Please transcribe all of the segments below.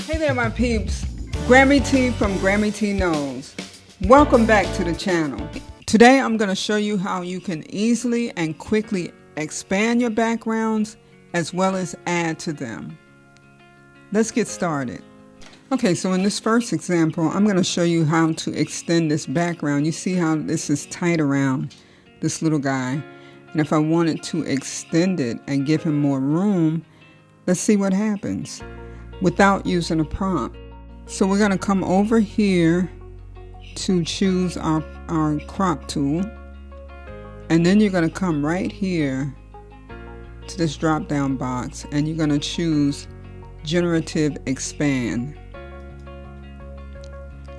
Hey there my peeps, Grammy T from Grammy T Knows. Welcome back to the channel. Today I'm going to show you how you can easily and quickly expand your backgrounds as well as add to them. Let's get started. Okay, so in this first example I'm going to show you how to extend this background. You see how this is tight around this little guy, and if I wanted to extend it and give him more room, let's see what happens without using a prompt. So we're going to come over here to choose our crop tool, and then you're going to come right here to this drop down box and you're going to choose Generative Expand,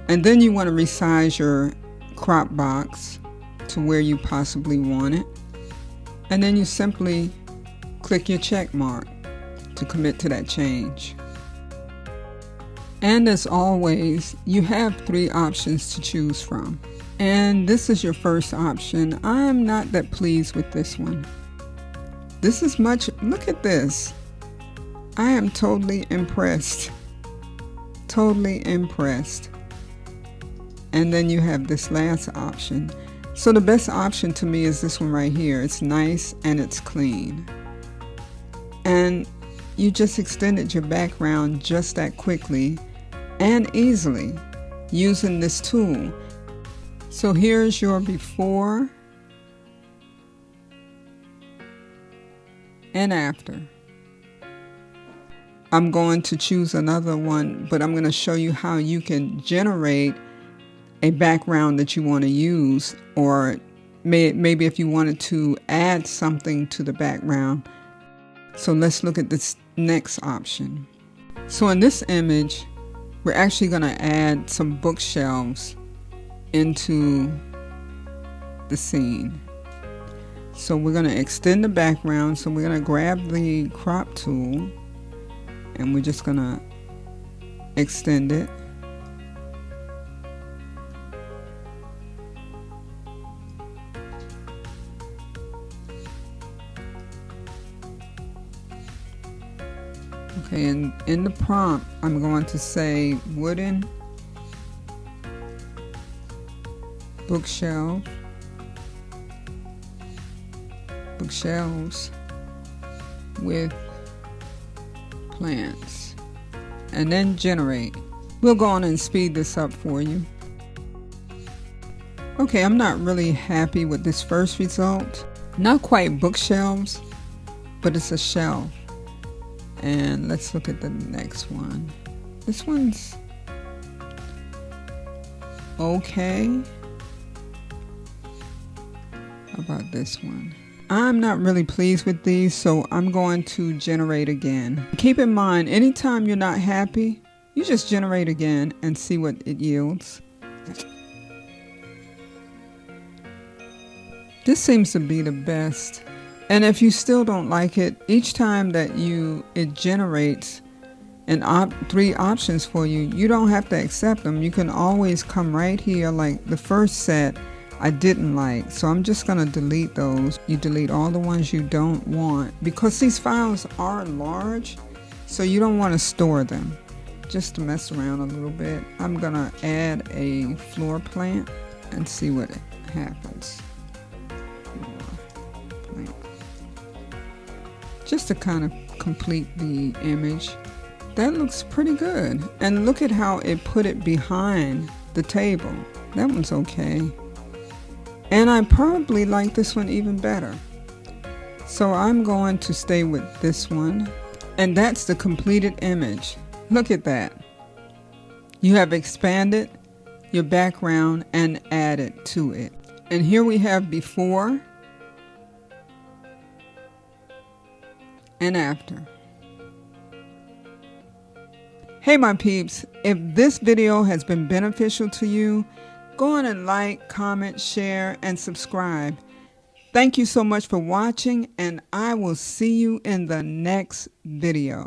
and then you want to resize your crop box to where you possibly want it, and then you simply click your check mark to commit to that change. And as always, you have 3 options to choose from. And this is your first option. I'm not that pleased with this one. This is much, look at this. I am totally impressed. Totally impressed. And then you have this last option. So the best option to me is this one right here. It's nice and it's clean. And you just extended your background just that quickly and easily using this tool. So here's your before and after. I'm going to choose another one, but I'm going to show you how you can generate a background that you want to use, or maybe if you wanted to add something to the background. So let's look at this next option. So in this image, we're actually going to add some bookshelves into the scene. So we're going to extend the background. So we're going to grab the crop tool and we're just going to extend it. Okay, and in the prompt, I'm going to say wooden bookshelves with plants, and then generate. We'll go on and speed this up for you. Okay, I'm not really happy with this first result. Not quite bookshelves, but it's a shelf. And let's look at the next one. This one's okay. How about this one? I'm not really pleased with these, so I'm going to generate again. Keep in mind, anytime you're not happy, you just generate again and see what it yields. This seems to be the best. And if you still don't like it, each time that it generates 3 options for you, you don't have to accept them. You can always come right here, like the first set I didn't like, so I'm just going to delete those. You delete all the ones you don't want, because these files are large, so you don't want to store them. Just to mess around a little bit, I'm going to add a floor plant and see what happens. Just to kind of complete the image. That looks pretty good. And look at how it put it behind the table. That one's okay. And I probably like this one even better. So I'm going to stay with this one. And that's the completed image. Look at that. You have expanded your background and added to it. And here we have before and after. Hey my peeps, if this video has been beneficial to you, go on and like, comment, share, and subscribe. Thank you so much for watching, and I will see you in the next video.